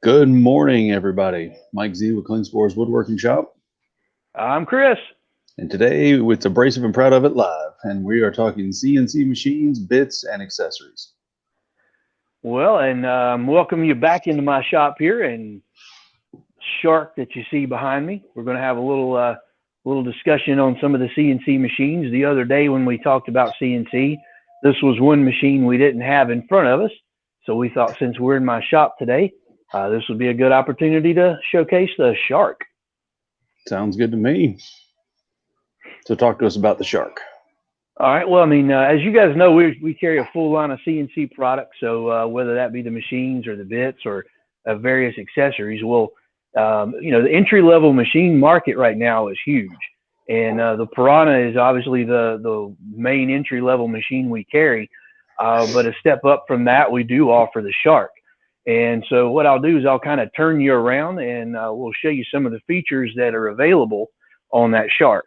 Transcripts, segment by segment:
Good morning, everybody. MikeZ with Klingspor's Woodworking Shop. I'm Chris. And today it's Abrasive and Proud of It Live. And we are talking CNC machines, bits, and accessories. Well, and welcome you back into my shop here. And shark that you see behind me, we're going to have a little discussion on some of the CNC machines. The other day when we talked about CNC, this was one machine we didn't have in front of us. So we thought since we're in my shop today, this would be a good opportunity to showcase the shark. Sounds good to me. So talk to us about the shark. All right. Well, I mean, as you guys know, we carry a full line of CNC products. So whether that be the machines or the bits or various accessories, the entry-level machine market right now is huge. And the Piranha is obviously the main entry-level machine we carry. But a step up from that, we do offer the Shark. And so what I'll do is I'll kind of turn you around and we'll show you some of the features that are available on that Shark.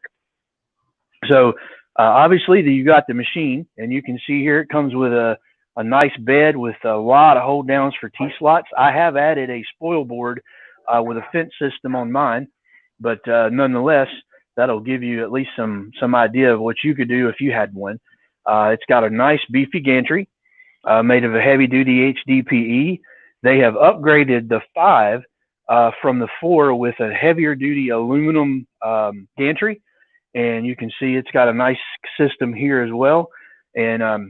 So obviously you got the machine, and you can see here it comes with a nice bed with a lot of hold downs for T-slots. I have added a spoil board with a fence system on mine, but nonetheless, that'll give you at least some idea of what you could do if you had one. It's got a nice beefy gantry made of a heavy duty HDPE. They have upgraded the 5 from the 4 with a heavier duty aluminum gantry, and you can see it's got a nice system here as well, and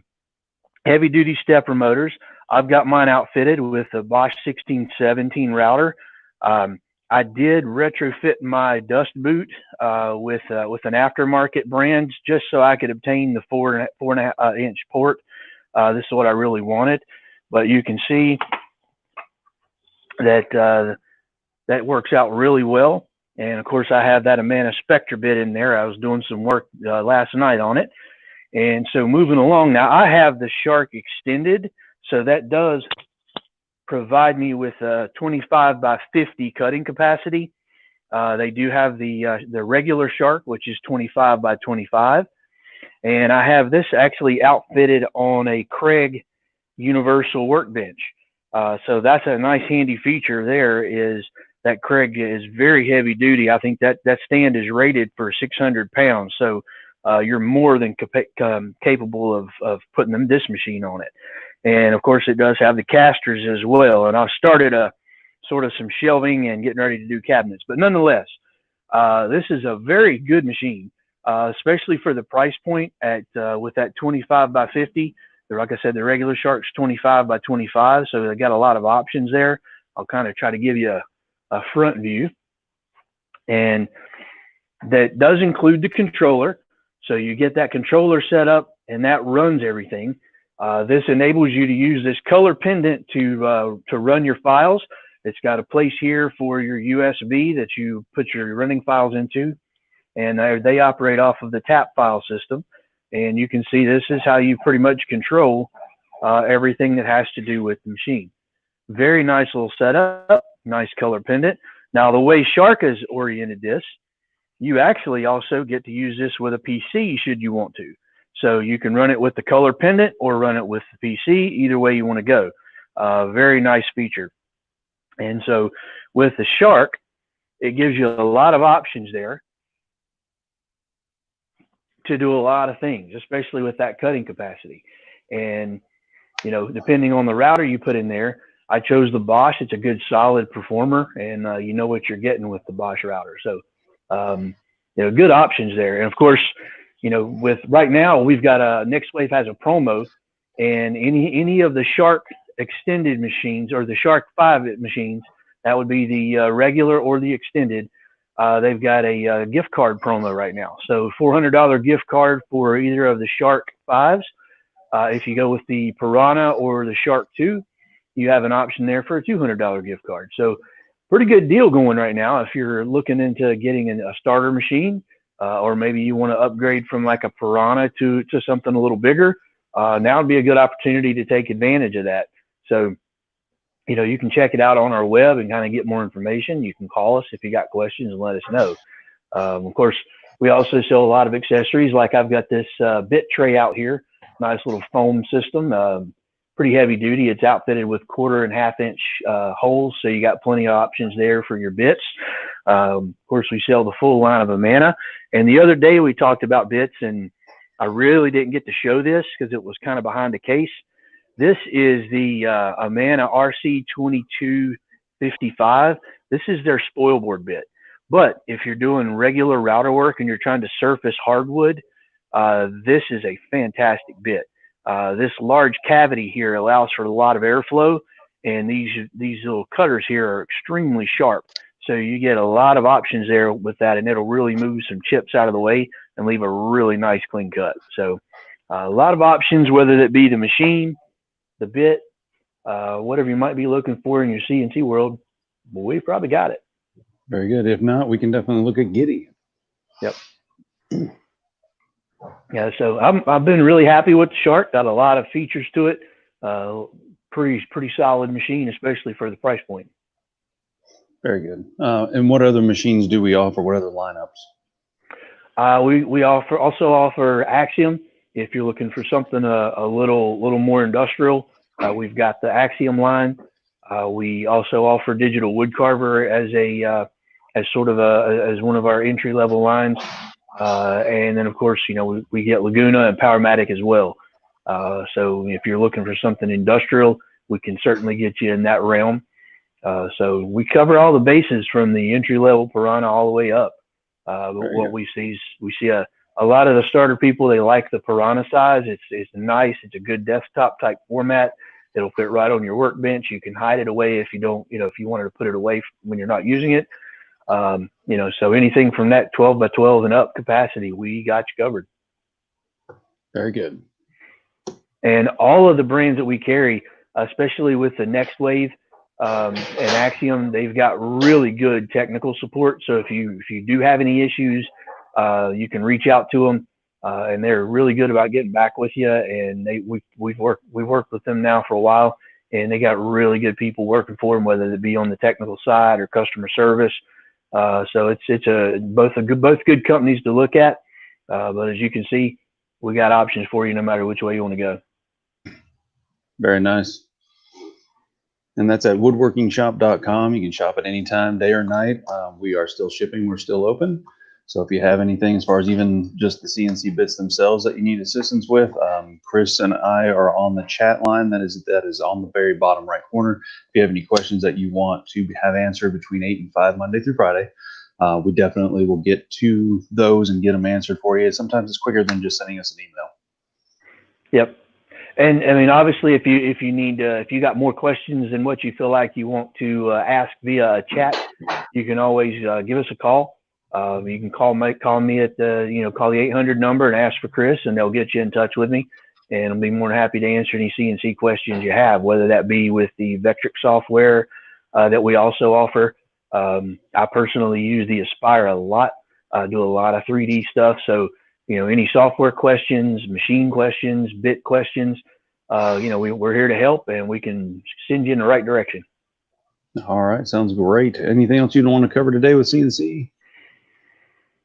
heavy duty stepper motors. I've got mine outfitted with a Bosch 1617 router. I did retrofit my dust boot with an aftermarket brand just so I could obtain the 4.5 inch port. This is what I really wanted, but you can see that that works out really well. And of course, I have that Amana Spectra bit in there. I was doing some work last night on it, and so moving along now, I have the Shark extended, so that does provide me with a 25 by 50 cutting capacity. They do have the regular Shark, which is 25 by 25, and I have this actually outfitted on a Craig universal workbench. So that's a nice handy feature. There is that Craig is very heavy duty. I think that stand is rated for 600 pounds. So you're more than capable of putting this machine on it. And of course, it does have the casters as well. And I've started some shelving and getting ready to do cabinets. But nonetheless, this is a very good machine, especially for the price point with that 25 by 50. Like I said, the regular Shark's 25 by 25, so they got a lot of options there. I'll kind of try to give you a front view. And that does include the controller. So you get that controller set up, and that runs everything. This enables you to use this color pendant to run your files. It's got a place here for your USB that you put your running files into, and they operate off of the tap file system. And you can see this is how you pretty much control everything that has to do with the machine. Very nice little setup, nice color pendant. Now, the way Shark has oriented this, you actually also get to use this with a PC should you want to. So you can run it with the color pendant or run it with the PC, either way you want to go. Very nice feature. And so with the Shark, it gives you a lot of options there to do a lot of things, especially with that cutting capacity. And, depending on the router you put in there, I chose the Bosch. It's a good solid performer, and you know what you're getting with the Bosch router. So, good options there. And of course, with right now, we've got Next Wave has a promo, and any of the Shark extended machines or the Shark 5 machines, that would be the regular or the extended, they've got a gift card promo right now. So $400 gift card for either of the Shark 5s. If you go with the Piranha or the Shark 2, you have an option there for a $200 gift card. So pretty good deal going right now if you're looking into getting a starter machine, or maybe you want to upgrade from like a Piranha to something a little bigger. Now would be a good opportunity to take advantage of that. So, you can check it out on our web and kind of get more information. You can call us if you got questions and let us know. Of course, we also sell a lot of accessories. Like I've got this bit tray out here, nice little foam system, pretty heavy duty. It's outfitted with 1/4 and 1/2 inch holes, so you got plenty of options there for your bits. Of course, we sell the full line of Amana. And the other day we talked about bits, and I really didn't get to show this because it was kind of behind the case. This is the Amana RC2255. This is their spoil board bit. But if you're doing regular router work and you're trying to surface hardwood, this is a fantastic bit. This large cavity here allows for a lot of airflow, and these little cutters here are extremely sharp. So you get a lot of options there with that, and it'll really move some chips out of the way and leave a really nice clean cut. So a lot of options, whether that be the machine, the bit, whatever you might be looking for in your CNC world, we probably got it. Very good. If not, we can definitely look at Giddy. Yep. Yeah, so I've been really happy with the Shark. Got a lot of features to it. Pretty solid machine, especially for the price point. Very good. And what other machines do we offer? What other lineups? We also offer Axiom. If you're looking for something a little more industrial, we've got the Axiom line. We also offer digital wood carver as one of our entry level lines. And then of course, we get Laguna and Powermatic as well. So if you're looking for something industrial, we can certainly get you in that realm. So we cover all the bases from the entry level Piranha all the way up. But what we see is a lot of the starter people, they like the Piranha size. It's nice. It's a good desktop type format. It'll fit right on your workbench. You can hide it away if you don't, if you wanted to put it away when you're not using it. So anything from that 12 by 12 and up capacity, we got you covered. Very good. And all of the brands that we carry, especially with the Next Wave and Axiom, they've got really good technical support. So if you do have any issues, you can reach out to them, and they're really good about getting back with you. And we've worked with them now for a while, and they got really good people working for them, whether it be on the technical side or customer service. So it's both good companies to look at. But as you can see, we got options for you no matter which way you want to go. Very nice. And that's at woodworkingshop.com. You can shop at any time, day or night. We are still shipping. We're still open. So if you have anything as far as even just the CNC bits themselves that you need assistance with, Chris and I are on the chat line. That is on the very bottom right corner. If you have any questions that you want to have answered between 8 and 5 Monday through Friday, we definitely will get to those and get them answered for you. Sometimes it's quicker than just sending us an email. Yep. And I mean, obviously, if you got more questions than what you feel like you want to ask via a chat, you can always give us a call. You can call me at call the 800 number and ask for Chris, and they'll get you in touch with me. And I'll be more than happy to answer any CNC questions you have, whether that be with the Vectric software that we also offer. I personally use the Aspire a lot. I do a lot of 3D stuff. So, any software questions, machine questions, bit questions, we're here to help, and we can send you in the right direction. All right. Sounds great. Anything else you want to cover today with CNC?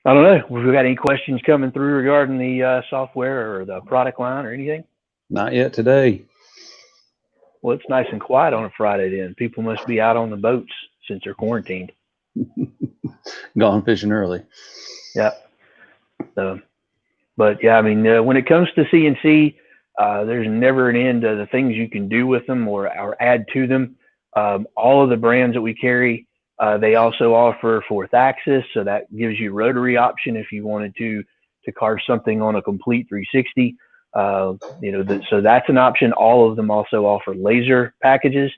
I don't know. Have we got any questions coming through regarding the software or the product line or anything? Not yet today. Well, it's nice and quiet on a Friday then. People must be out on the boats since they're quarantined. Gone fishing early. Yeah. But yeah, I mean, when it comes to CNC, there's never an end to the things you can do with them or add to them. All of the brands that we carry, they also offer fourth axis, so that gives you rotary option if you wanted to carve something on a complete 360. So that's an option. All of them also offer laser packages.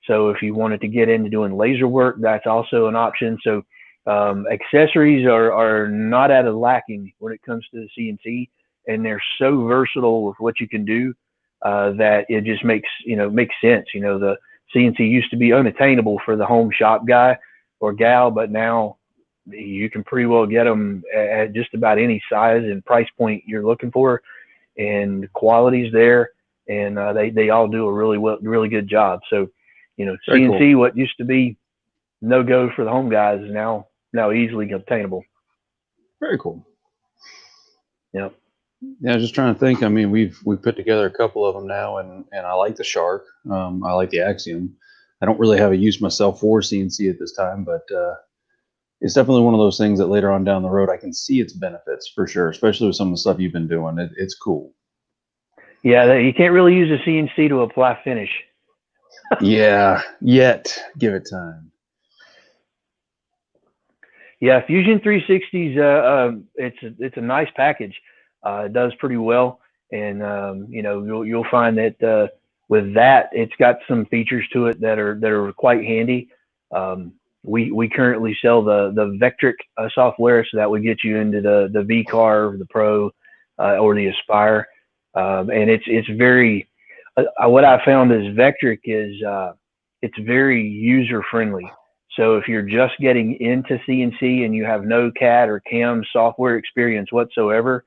So if you wanted to get into doing laser work, that's also an option. So accessories are not at a lacking when it comes to the CNC, and they're so versatile with what you can do that it just makes sense. The CNC used to be unattainable for the home shop guy or gal, but now you can pretty well get them at just about any size and price point you're looking for, and the quality's there, and they all do a really good job. So, CNC, cool. What used to be no go for the home guys is now easily obtainable. Very cool. Yep. Yeah, I was just trying to think. I mean, we've put together a couple of them now, and I like the Shark. I like the Axiom. I don't really have a use myself for CNC at this time, but it's definitely one of those things that later on down the road I can see its benefits for sure, especially with some of the stuff you've been doing. It's cool. Yeah, you can't really use a CNC to apply finish. Yeah, yet give it time. Yeah, Fusion 360's it's a nice package. It does pretty well, and you know you'll find that with that it's got some features to it that are quite handy. We currently sell the Vectric software, so that would get you into the V-Carve, the Pro, or the Aspire, and it's very. What I found is Vectric is it's very user friendly. So if you're just getting into CNC and you have no CAD or CAM software experience whatsoever,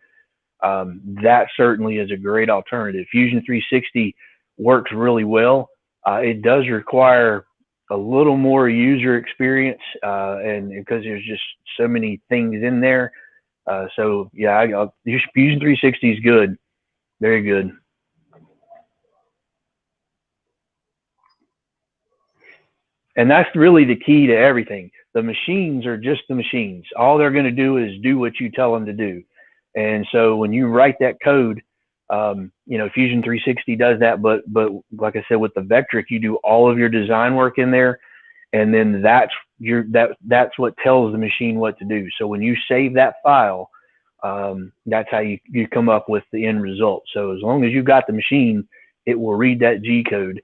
that certainly is a great alternative. Fusion 360 works really well. It does require a little more user experience, and because there's just so many things in there. So yeah, Fusion 360 is good, very good. And that's really the key to everything. The machines are just the machines. All they're going to do is do what you tell them to do. And so when you write that code, you know, Fusion 360 does that. But like I said, with the Vectric, you do all of your design work in there, and then that's what tells the machine what to do. So when you save that file, that's how you come up with the end result. So as long as you've got the machine, it will read that G code.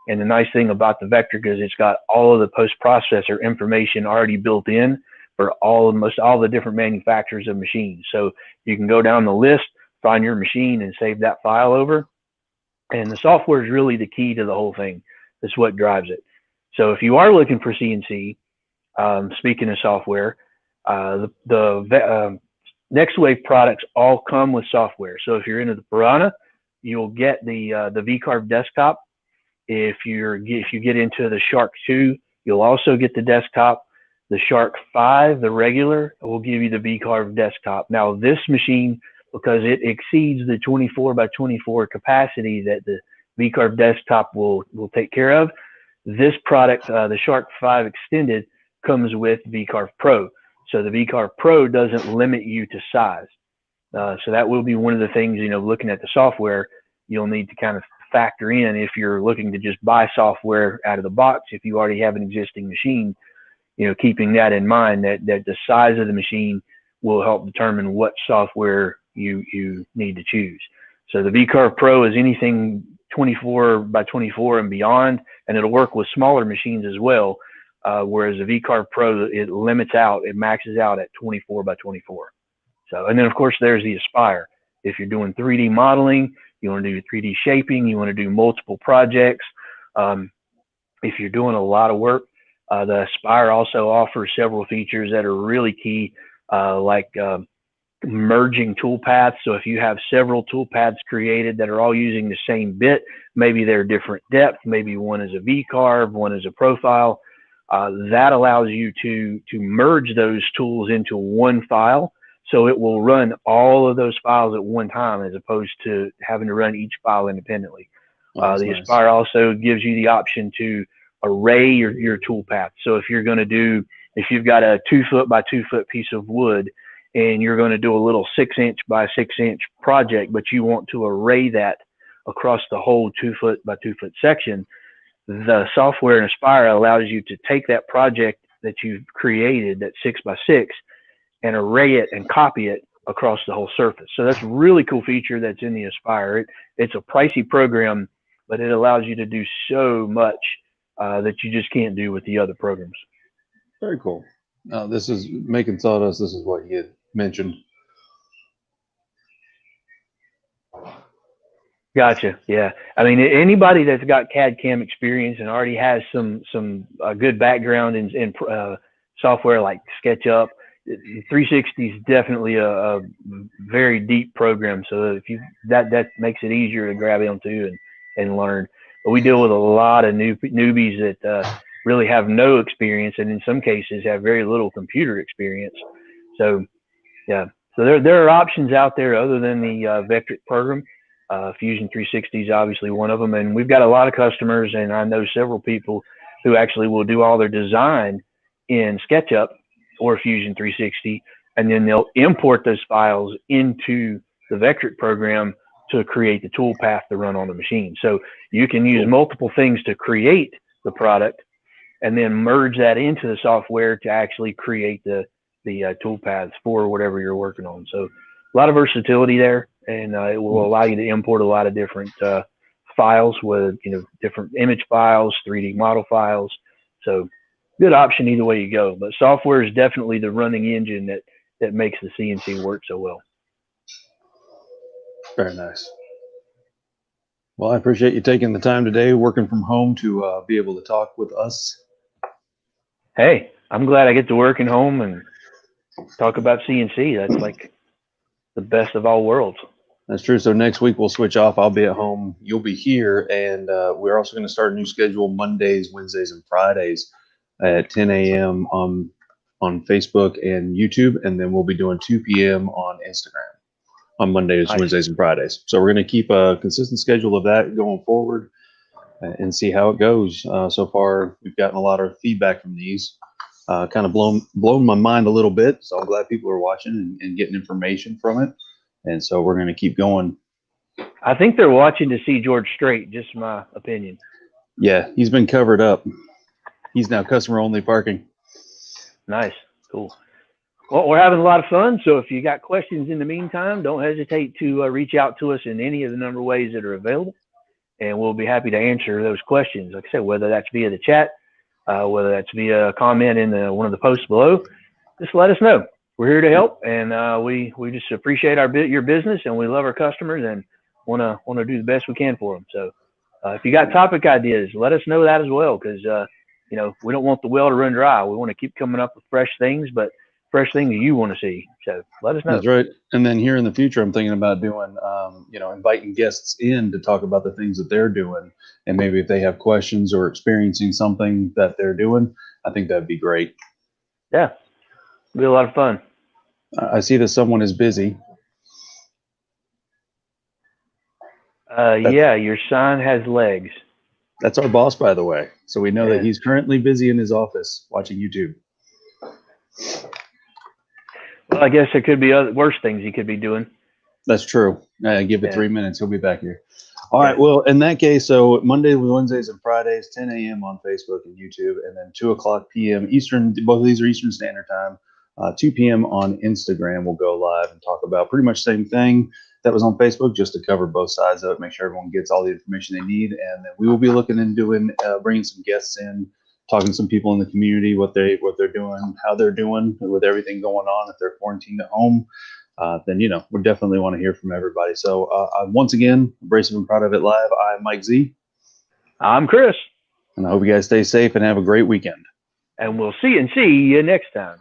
And the nice thing about the Vectric is it's got all of the post-processor information already built in for almost all the different manufacturers of machines. So you can go down the list, find your machine, and save that file over. And the software is really the key to the whole thing. That's what drives it. So if you are looking for CNC, speaking of software, the Next Wave products all come with software. So if you're into the Piranha, you'll get the V-Carve desktop. If you get into the Shark 2, you'll also get the desktop. The Shark 5, the regular, will give you the V-Carve desktop. Now this machine, because it exceeds the 24 by 24 capacity that the V-Carve desktop will take care of, this product, the Shark 5 Extended, comes with V-Carve Pro. So the V-Carve Pro doesn't limit you to size. So that will be one of the things, you know, looking at the software, you'll need to kind of factor in if you're looking to just buy software out of the box. If you already have an existing machine, you know, keeping that in mind, that the size of the machine will help determine what software you need to choose. So the V-Carve Pro is anything 24 by 24 and beyond, and it'll work with smaller machines as well. Whereas the V-Carve Pro, it limits out, it maxes out at 24 by 24. So, and then of course there's the Aspire. If you're doing 3D modeling, you want to do 3D shaping, you want to do multiple projects. If you're doing a lot of work, the Aspire also offers several features that are really key, like merging toolpaths. So if you have several toolpaths created that are all using the same bit, maybe they're different depth, maybe one is a V-Carve, one is a profile, that allows you to merge those tools into one file. So it will run all of those files at one time, as opposed to having to run each file independently. The nice. Aspire also gives you the option to array your toolpath. So if you're going to do, if you've got a 2 foot by 2 foot piece of wood and you're going to do a little 6 inch by 6 inch project, but you want to array that across the whole 2 foot by 2 foot section, the software in Aspire allows you to take that project that you've created, that 6 by 6, and array it and copy it across the whole surface. So that's a really cool feature that's in the Aspire. It's a pricey program, but it allows you to do so much that you just can't do with the other programs. Very cool. This is making sawdust. This is what he had mentioned. Gotcha. Yeah. I mean, anybody that's got CAD CAM experience and already has some good background in software like SketchUp, 360 is definitely a very deep program. So if you that makes it easier to grab onto and learn. But we deal with a lot of newbies that really have no experience, and in some cases have very little computer experience. So yeah, So there are options out there other than the Vectric program. Fusion 360 is obviously one of them, and we've got a lot of customers, and I know several people who actually will do all their design in SketchUp or Fusion 360, and then they'll import those files into the Vectric program to create the toolpath to run on the machine. So you can use multiple things to create the product, and then merge that into the software to actually create the toolpaths for whatever you're working on. So a lot of versatility there, and it will allow you to import a lot of different files with, different image files, 3D model files. So good option either way you go. But software is definitely the running engine that makes the CNC work so well. Very nice. Well, I appreciate you taking the time today, working from home, to be able to talk with us. Hey, I'm glad I get to work at home and talk about CNC. That's like the best of all worlds. That's true. So next week we'll switch off. I'll be at home. You'll be here. And we're also going to start a new schedule Mondays, Wednesdays, and Fridays at 10 a.m. on Facebook and YouTube. And then we'll be doing 2 p.m. on Instagram on Mondays, Nice. Wednesdays, and Fridays. So we're going to keep a consistent schedule of that going forward and see how it goes. So far, we've gotten a lot of feedback from these. Kind of blown my mind a little bit. So I'm glad people are watching and getting information from it. And so we're going to keep going. I think they're watching to see George Strait, just my opinion. Yeah, he's been covered up. He's now customer only parking. Nice. Cool. Well, we're having a lot of fun. So if you got questions in the meantime, don't hesitate to reach out to us in any of the number of ways that are available. And we'll be happy to answer those questions. Like I said, whether that's via the chat, whether that's via a comment in one of the posts below, just let us know. We're here to help, and we just appreciate your business, and we love our customers, and want to do the best we can for them. So if you got topic ideas, let us know that as well, because we don't want the well to run dry. We want to keep coming up with fresh things, but fresh things you want to see. So let us know. That's right. And then here in the future, I'm thinking about doing, inviting guests in to talk about the things that they're doing, and maybe if they have questions or experiencing something that they're doing, I think that'd be great. Yeah. It'll be a lot of fun. I see that someone is busy. Yeah, your sign has legs. That's our boss, by the way. So we know that he's currently busy in his office watching YouTube. Well, I guess there could be worse things he could be doing. That's true. Give it 3 minutes. He'll be back here. All right. Well, in that case, so Mondays, Wednesdays, and Fridays, 10 a.m. on Facebook and YouTube, and then 2:00 p.m. Eastern. Both of these are Eastern Standard Time. 2 p.m. on Instagram, we'll go live and talk about pretty much the same thing that was on Facebook, just to cover both sides of it, make sure everyone gets all the information they need. And then we will be looking into bringing some guests in, talking to some people in the community, what they're doing, how they're doing with everything going on. If they're quarantined at home, then we definitely want to hear from everybody. So once again, Abrasive and Proud of It Live. I'm MikeZ. I'm Chris. And I hope you guys stay safe and have a great weekend. And we'll see you next time.